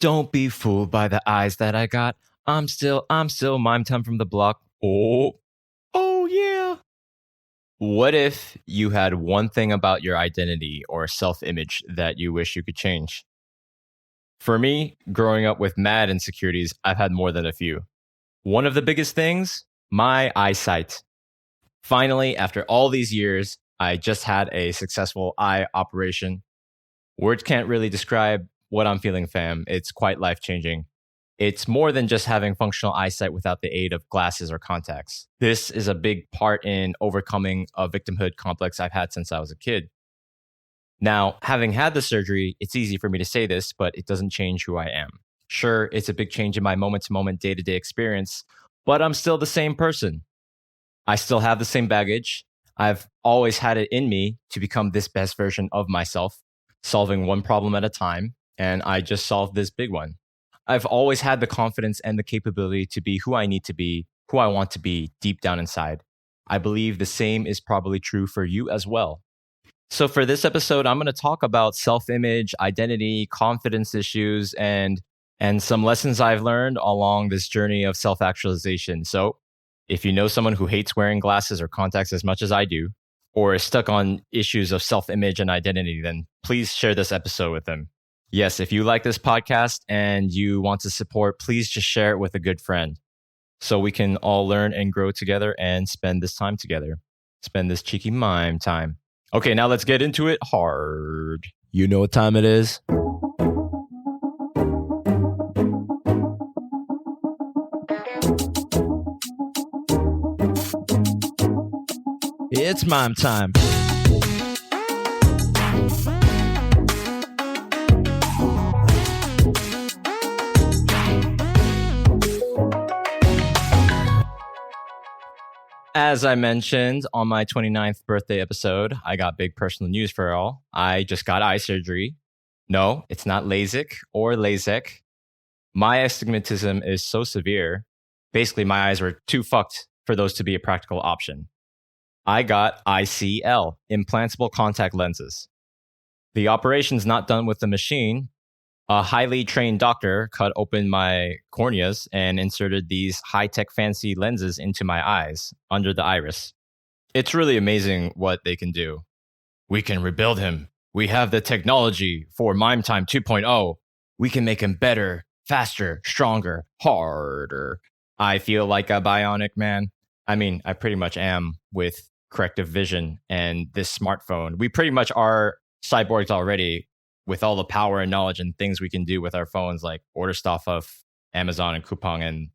Don't be fooled by the eyes that I got. I'm still mime time from the block. Oh yeah. What if you had one thing about your identity or self-image that you wish you could change? For me, growing up with mad insecurities, I've had more than a few. One of the biggest things, my eyesight. Finally, after all these years, I just had a successful eye operation. Words can't really describe what I'm feeling, fam. It's quite life changing. It's more than just having functional eyesight without the aid of glasses or contacts. This is a big part in overcoming a victimhood complex I've had since I was a kid. Now, having had the surgery, it's easy for me to say this, but it doesn't change who I am. Sure, it's a big change in my moment to moment, day to day experience, but I'm still the same person. I still have the same baggage. I've always had it in me to become this best version of myself, solving one problem at a time, and I just solved this big one. I've always had the confidence and the capability to be who I need to be, who I want to be deep down inside. I believe the same is probably true for you as well. So for this episode, I'm going to talk about self-image, identity, confidence issues, and some lessons I've learned along this journey of self-actualization. So if you know someone who hates wearing glasses or contacts as much as I do, or is stuck on issues of self-image and identity, then please share this episode with them. Yes, if you like this podcast and you want to support, please just share it with a good friend so we can all learn and grow together and spend this time together. Spend this cheeky mime time. Okay, now let's get into it hard. You know what time it is? It's mime time. As I mentioned on my 29th birthday episode, I got big personal news for y'all. I just got eye surgery. No, it's not LASIK or LASIK. My astigmatism is so severe. Basically, my eyes were too fucked for those to be a practical option. I got ICL, implantable contact lenses. The operation's not done with the machine. A highly trained doctor cut open my corneas and inserted these high-tech fancy lenses into my eyes, under the iris. It's really amazing what they can do. We can rebuild him. We have the technology for Mime Time 2.0. We can make him better, faster, stronger, harder. I feel like a bionic man. I mean, I pretty much am with corrective vision and this smartphone. We pretty much are cyborgs already, with all the power and knowledge and things we can do with our phones, like order stuff off Amazon and Coupang and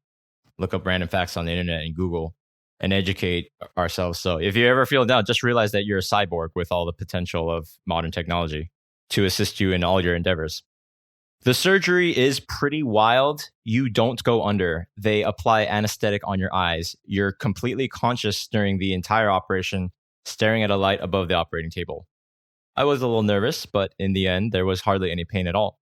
look up random facts on the internet and Google and educate ourselves. So if you ever feel down, just realize that you're a cyborg with all the potential of modern technology to assist you in all your endeavors. The surgery is pretty wild. You don't go under. They apply anesthetic on your eyes. You're completely conscious during the entire operation, staring at a light above the operating table. I was a little nervous, but in the end, there was hardly any pain at all.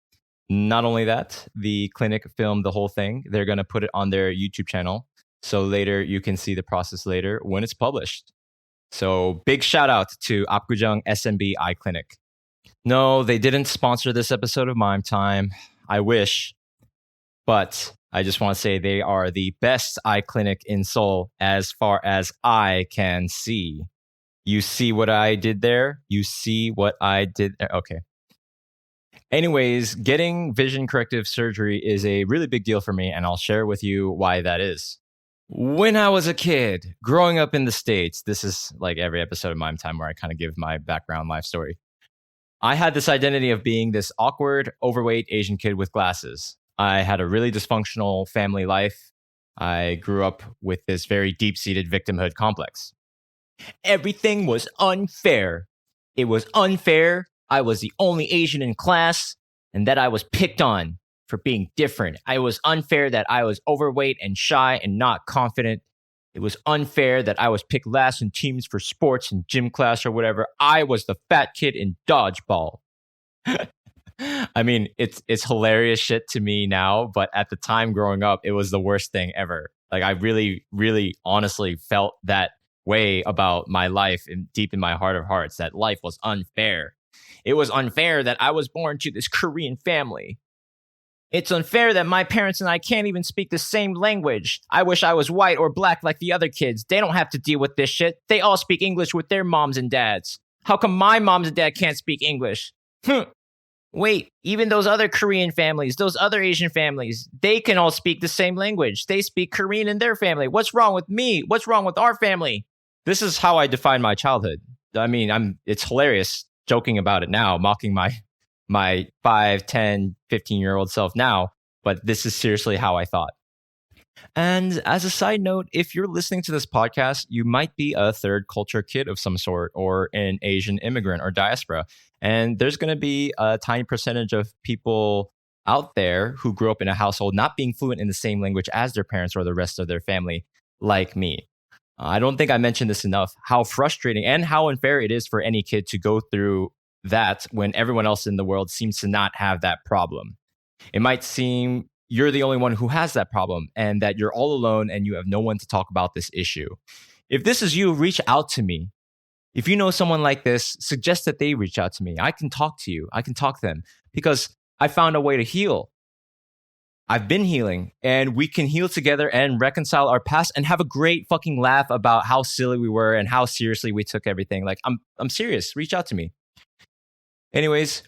Not only that, the clinic filmed the whole thing. They're going to put it on their YouTube channel. So later, you can see the process later when it's published. So big shout out to Apgujeong SMB Eye Clinic. No, they didn't sponsor this episode of Mime Time. I wish. But I just want to say they are the best eye clinic in Seoul as far as I can see. You see what I did there? You see what I did there? Okay. Anyways, getting vision corrective surgery is a really big deal for me, and I'll share with you why that is. When I was a kid, growing up in the States, this is like every episode of Mime Time where I kind of give my background life story. I had this identity of being this awkward, overweight Asian kid with glasses. I had a really dysfunctional family life. I grew up with this very deep-seated victimhood complex. Everything was unfair. It was unfair. I was the only Asian in class and that I was picked on for being different. It was unfair that I was overweight and shy and not confident. It was unfair that I was picked last in teams for sports and gym class or whatever. I was the fat kid in dodgeball. I mean, it's hilarious shit to me now, but at the time growing up, it was the worst thing ever. Like I really, really honestly felt that way about my life and deep in my heart of hearts, that life was unfair. It was unfair that I was born to this Korean family. It's unfair that my parents and I can't even speak the same language. I wish I was white or black like the other kids. They don't have to deal with this shit. They all speak English with their moms and dads. How come my moms and dad can't speak English? Wait, even those other Korean families, those other Asian families, they can all speak the same language. They speak Korean in their family. What's wrong with me? What's wrong with our family? This is how I define my childhood. I mean, it's hilarious joking about it now, mocking my 5, 10, 15-year-old self now, but this is seriously how I thought. And as a side note, if you're listening to this podcast, you might be a third culture kid of some sort or an Asian immigrant or diaspora. And there's going to be a tiny percentage of people out there who grew up in a household not being fluent in the same language as their parents or the rest of their family, like me. I don't think I mentioned this enough, how frustrating and how unfair it is for any kid to go through that when everyone else in the world seems to not have that problem. It might seem you're the only one who has that problem and that you're all alone and you have no one to talk about this issue. If this is you, reach out to me. If you know someone like this, suggest that they reach out to me. I can talk to you. I can talk to them because I found a way to heal. I've been healing and we can heal together and reconcile our past and have a great fucking laugh about how silly we were and how seriously we took everything. Like, I'm serious. Reach out to me. Anyways,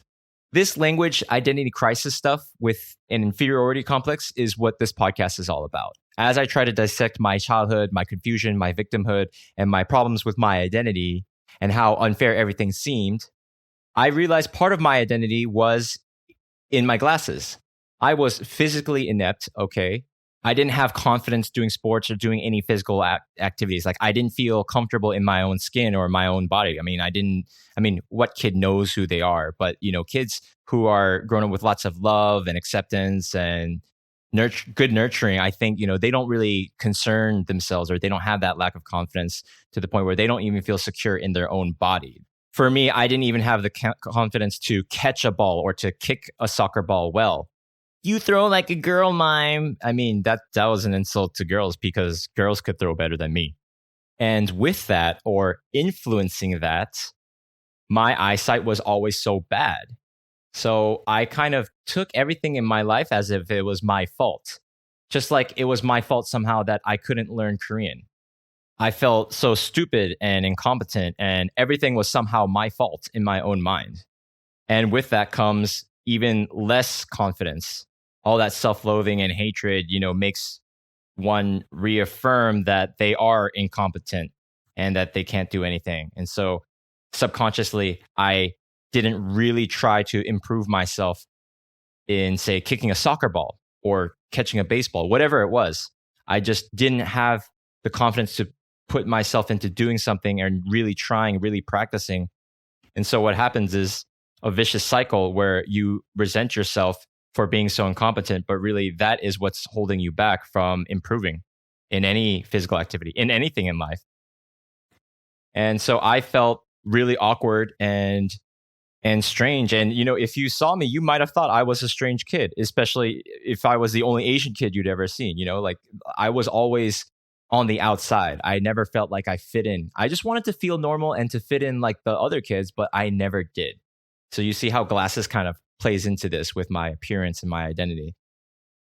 this language identity crisis stuff with an inferiority complex is what this podcast is all about. As I try to dissect my childhood, my confusion, my victimhood, and my problems with my identity and how unfair everything seemed, I realized part of my identity was in my glasses. I was physically inept, okay? I didn't have confidence doing sports or doing any physical activities. Like I didn't feel comfortable in my own skin or my own body. I mean, what kid knows who they are? But, kids who are grown up with lots of love and acceptance and good nurturing, I think, they don't really concern themselves or they don't have that lack of confidence to the point where they don't even feel secure in their own body. For me, I didn't even have the confidence to catch a ball or to kick a soccer ball well. You throw like a girl, mime. I mean, that was an insult to girls because girls could throw better than me. And with that, or influencing that, my eyesight was always so bad. So I kind of took everything in my life as if it was my fault. Just like it was my fault somehow that I couldn't learn Korean. I felt so stupid and incompetent and everything was somehow my fault in my own mind. And with that comes even less confidence. All that self-loathing and hatred, makes one reaffirm that they are incompetent and that they can't do anything. And so subconsciously, I didn't really try to improve myself in, say, kicking a soccer ball or catching a baseball, whatever it was. I just didn't have the confidence to put myself into doing something and really trying, really practicing. And so what happens is a vicious cycle where you resent yourself for being so incompetent, but really that is what's holding you back from improving in any physical activity, in anything in life. And so I felt really awkward and strange. And, if you saw me, you might have thought I was a strange kid, especially if I was the only Asian kid you'd ever seen, like I was always on the outside. I never felt like I fit in. I just wanted to feel normal and to fit in like the other kids, but I never did. So you see how glasses kind of plays into this with my appearance and my identity.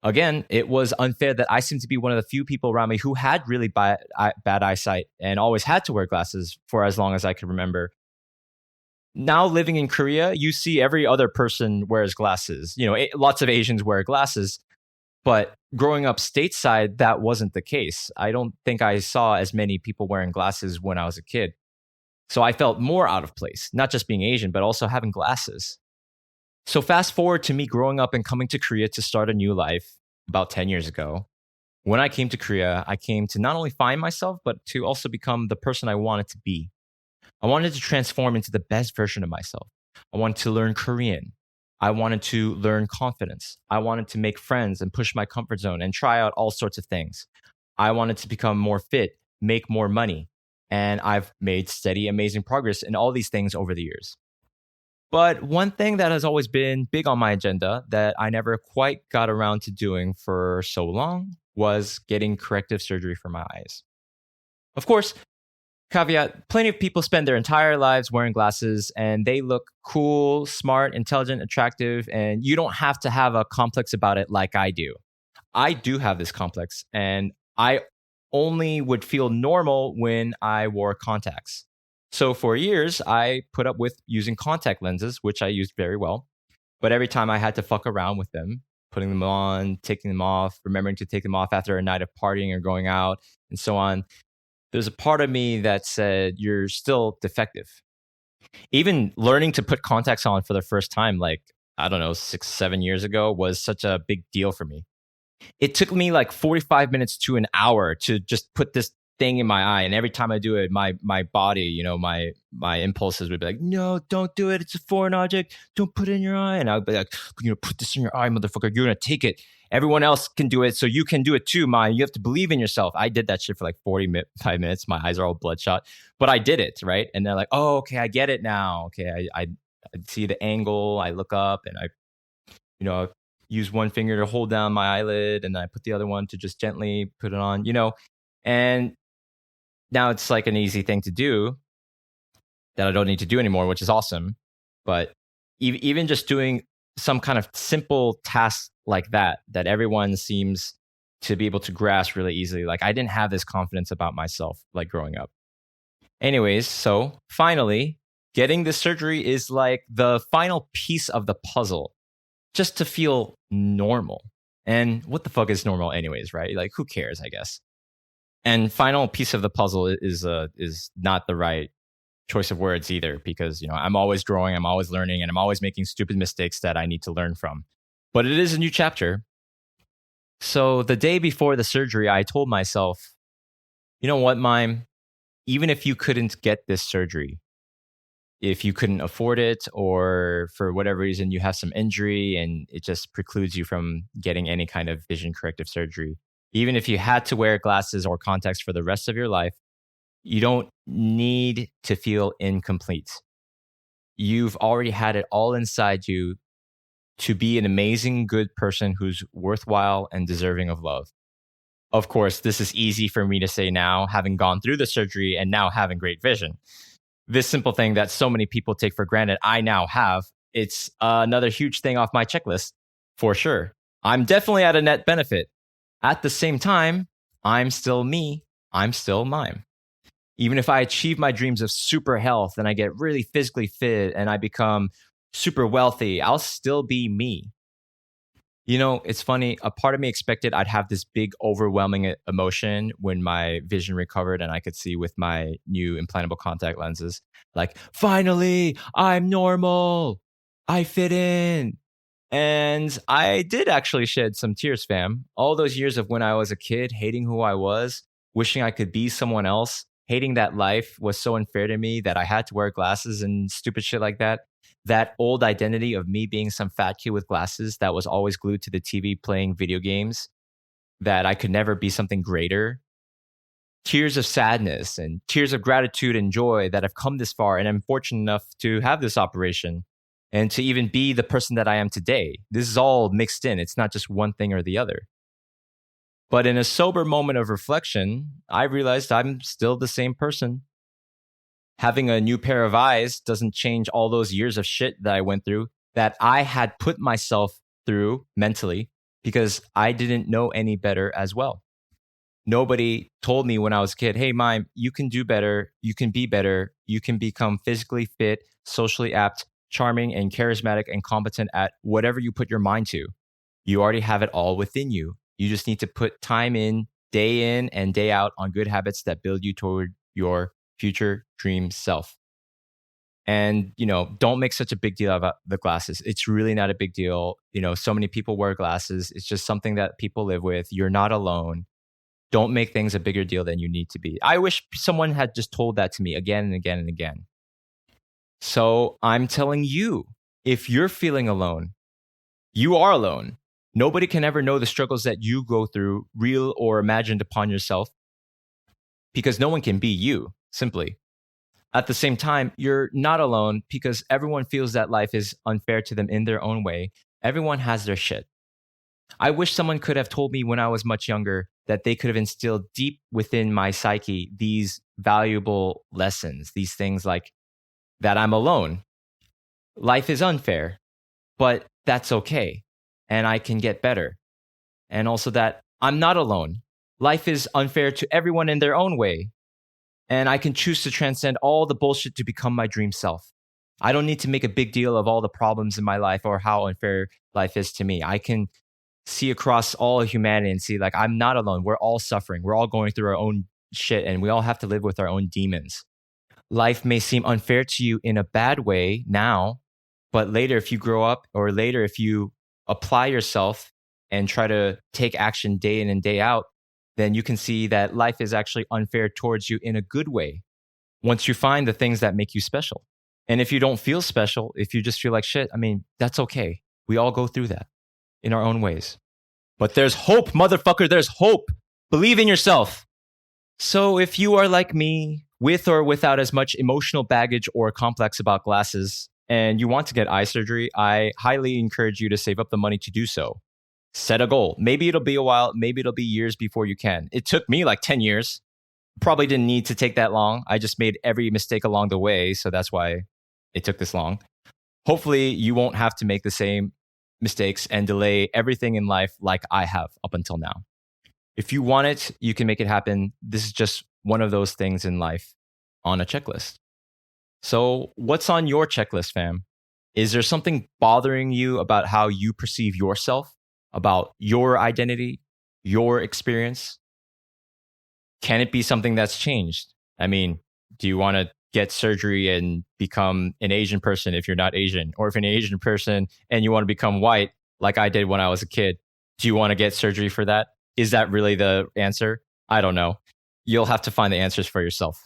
Again, it was unfair that I seemed to be one of the few people around me who had really bad eyesight and always had to wear glasses for as long as I could remember. Now living in Korea, you see every other person wears glasses. Lots of Asians wear glasses, but growing up stateside, that wasn't the case. I don't think I saw as many people wearing glasses when I was a kid. So I felt more out of place, not just being Asian, but also having glasses. So fast forward to me growing up and coming to Korea to start a new life about 10 years ago. When I came to Korea, I came to not only find myself, but to also become the person I wanted to be. I wanted to transform into the best version of myself. I wanted to learn Korean. I wanted to learn confidence. I wanted to make friends and push my comfort zone and try out all sorts of things. I wanted to become more fit, make more money. And I've made steady, amazing progress in all these things over the years. But one thing that has always been big on my agenda that I never quite got around to doing for so long was getting corrective surgery for my eyes. Of course, Caveat, plenty of people spend their entire lives wearing glasses and they look cool, smart, intelligent, attractive, and you don't have to have a complex about it like I do. I do have this complex, and I only would feel normal when I wore contacts. So for years, I put up with using contact lenses, which I used very well. But every time I had to fuck around with them, putting them on, taking them off, remembering to take them off after a night of partying or going out, and so on, there's a part of me that said, you're still defective. Even learning to put contacts on for the first time, like, I don't know, 6, 7 years ago, was such a big deal for me. It took me like 45 minutes to an hour to just put this thing in my eye. And every time I do it, my body, my impulses would be like, no, don't do it. It's a foreign object. Don't put it in your eye. And I would be like, put this in your eye, motherfucker. You're going to take it. Everyone else can do it, so you can do it too, man. You have to believe in yourself. I did that shit for like 45 minutes. My eyes are all bloodshot, but I did it, right? And they're like, oh, okay, I get it now. Okay, I see the angle. I look up and I use one finger to hold down my eyelid, and then I put the other one to just gently put it on, and now it's like an easy thing to do that I don't need to do anymore, which is awesome. But even just doing some kind of simple task like that everyone seems to be able to grasp really easily. Like, I didn't have this confidence about myself, like, growing up. Anyways, so finally, getting this surgery is like the final piece of the puzzle just to feel normal. And what the fuck is normal anyways, right? Like, who cares, I guess. And final piece of the puzzle is not the right choice of words either, because I'm always growing, I'm always learning, and I'm always making stupid mistakes that I need to learn from. But it is a new chapter. So the day before the surgery, I told myself, you know what, Mime? Even if you couldn't get this surgery, if you couldn't afford it, or for whatever reason you have some injury and it just precludes you from getting any kind of vision corrective surgery, even if you had to wear glasses or contacts for the rest of your life, you don't need to feel incomplete. You've already had it all inside you to be an amazing, good person who's worthwhile and deserving of love. Of course, this is easy for me to say now, having gone through the surgery and now having great vision. This simple thing that so many people take for granted, I now have. It's another huge thing off my checklist, for sure. I'm definitely at a net benefit. At the same time, I'm still me. I'm still Mime. Even if I achieve my dreams of super health and I get really physically fit and I become super wealthy, I'll still be me. It's funny. A part of me expected I'd have this big, overwhelming emotion when my vision recovered and I could see with my new implantable contact lenses. Like, finally, I'm normal. I fit in. And I did actually shed some tears, fam. All those years of when I was a kid, hating who I was, wishing I could be someone else, hating that life was so unfair to me that I had to wear glasses and stupid shit like that. That old identity of me being some fat kid with glasses that was always glued to the TV playing video games, that I could never be something greater. Tears of sadness and tears of gratitude and joy that I've come this far and I'm fortunate enough to have this operation and to even be the person that I am today. This is all mixed in. It's not just one thing or the other. But in a sober moment of reflection, I realized I'm still the same person. Having a new pair of eyes doesn't change all those years of shit that I went through, that I had put myself through mentally, because I didn't know any better as well. Nobody told me when I was a kid, hey, Mime, you can do better. You can be better. You can become physically fit, socially apt, charming, and charismatic and competent at whatever you put your mind to. You already have it all within you. You just need to put time in and day out on good habits that build you toward your future dream self. And, don't make such a big deal about the glasses. It's really not a big deal. So many people wear glasses. It's just something that people live with. You're not alone. Don't make things a bigger deal than you need to be. I wish someone had just told that to me again and again and again. So I'm telling you, if you're feeling alone, you are alone. Nobody can ever know the struggles that you go through, real or imagined upon yourself, because no one can be you, simply. At the same time, you're not alone because everyone feels that life is unfair to them in their own way. Everyone has their shit. I wish someone could have told me when I was much younger, that they could have instilled deep within my psyche these valuable lessons, these things like that I'm alone. Life is unfair, but that's okay. And I can get better. And also that I'm not alone. Life is unfair to everyone in their own way. And I can choose to transcend all the bullshit to become my dream self. I don't need to make a big deal of all the problems in my life or how unfair life is to me. I can see across all of humanity and see like, I'm not alone. We're all suffering. We're all going through our own shit and we all have to live with our own demons. Life may seem unfair to you in a bad way now, but later if you grow up or later if you apply yourself and try to take action day in and day out, then you can see that life is actually unfair towards you in a good way once you find the things that make you special. And if you don't feel special, if you just feel like shit, I mean, that's okay. We all go through that in our own ways. But there's hope, motherfucker. There's hope. Believe in yourself. So if you are like me, with or without as much emotional baggage or complex about glasses, and you want to get eye surgery, I highly encourage you to save up the money to do so. Set a goal. Maybe it'll be a while. Maybe it'll be years before you can. It took me like 10 years. Probably didn't need to take that long. I just made every mistake along the way. So that's why it took this long. Hopefully you won't have to make the same mistakes and delay everything in life like I have up until now. If you want it, you can make it happen. This is just one of those things in life on a checklist. So what's on your checklist, fam? Is there something bothering you about how you perceive yourself, about your identity, your experience? Can it be something that's changed? I mean, do you want to get surgery and become an Asian person if you're not Asian? Or if you're an Asian person and you want to become white, like I did when I was a kid, do you want to get surgery for that? Is that really the answer? I don't know. You'll have to find the answers for yourself.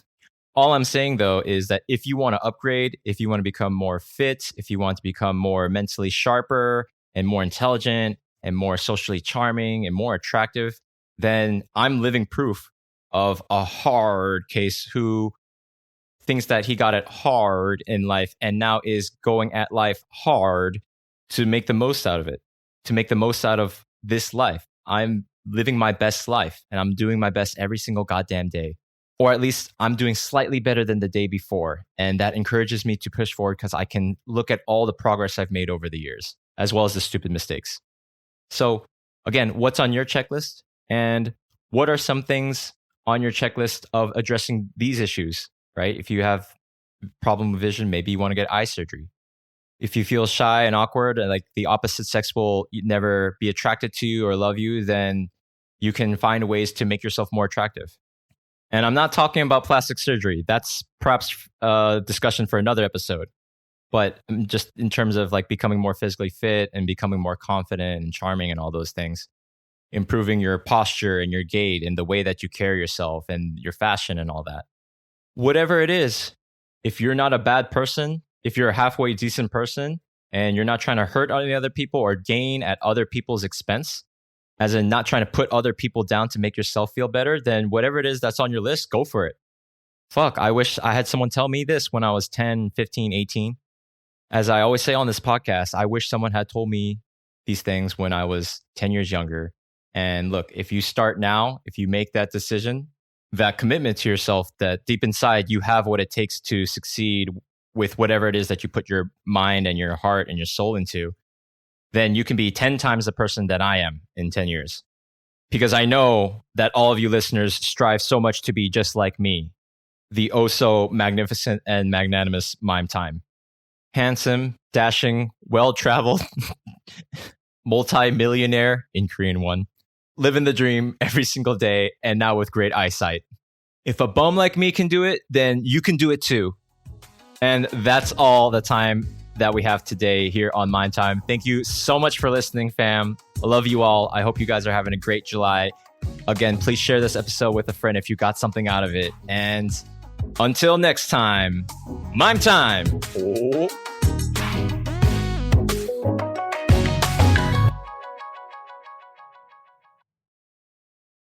All I'm saying, though, is that if you want to upgrade, if you want to become more fit, if you want to become more mentally sharper and more intelligent and more socially charming and more attractive, then I'm living proof of a hard case who thinks that he got it hard in life and now is going at life hard to make the most out of it, to make the most out of this life. I'm living my best life and I'm doing my best every single goddamn day. Or at least I'm doing slightly better than the day before. And that encourages me to push forward because I can look at all the progress I've made over the years, as well as the stupid mistakes. So again, what's on your checklist? And what are some things on your checklist of addressing these issues, right? If you have problem with vision, maybe you want to get eye surgery. If you feel shy and awkward and like the opposite sex will never be attracted to you or love you, then you can find ways to make yourself more attractive. And I'm not talking about plastic surgery. That's perhaps a discussion for another episode. But just in terms of like becoming more physically fit and becoming more confident and charming and all those things, improving your posture and your gait and the way that you carry yourself and your fashion and all that. Whatever it is, if you're not a bad person, if you're a halfway decent person and you're not trying to hurt any other people or gain at other people's expense, as in not trying to put other people down to make yourself feel better, then whatever it is that's on your list, go for it. Fuck, I wish I had someone tell me this when I was 10, 15, 18. As I always say on this podcast, I wish someone had told me these things when I was 10 years younger. And look, if you start now, if you make that decision, that commitment to yourself, that deep inside you have what it takes to succeed with whatever it is that you put your mind and your heart and your soul into, then you can be 10 times the person that I am in 10 years. Because I know that all of you listeners strive so much to be just like me, the oh so magnificent and magnanimous Mime Time. Handsome, dashing, well-traveled, multi-millionaire in Korean won, living the dream every single day and now with great eyesight. If a bum like me can do it, then you can do it too. And that's all the time that we have today here on Mind Time. Thank you so much for listening, fam. I love you all. I hope you guys are having a great July. Again, please share this episode with a friend if you got something out of it. And until next time, Mime Time. Oh.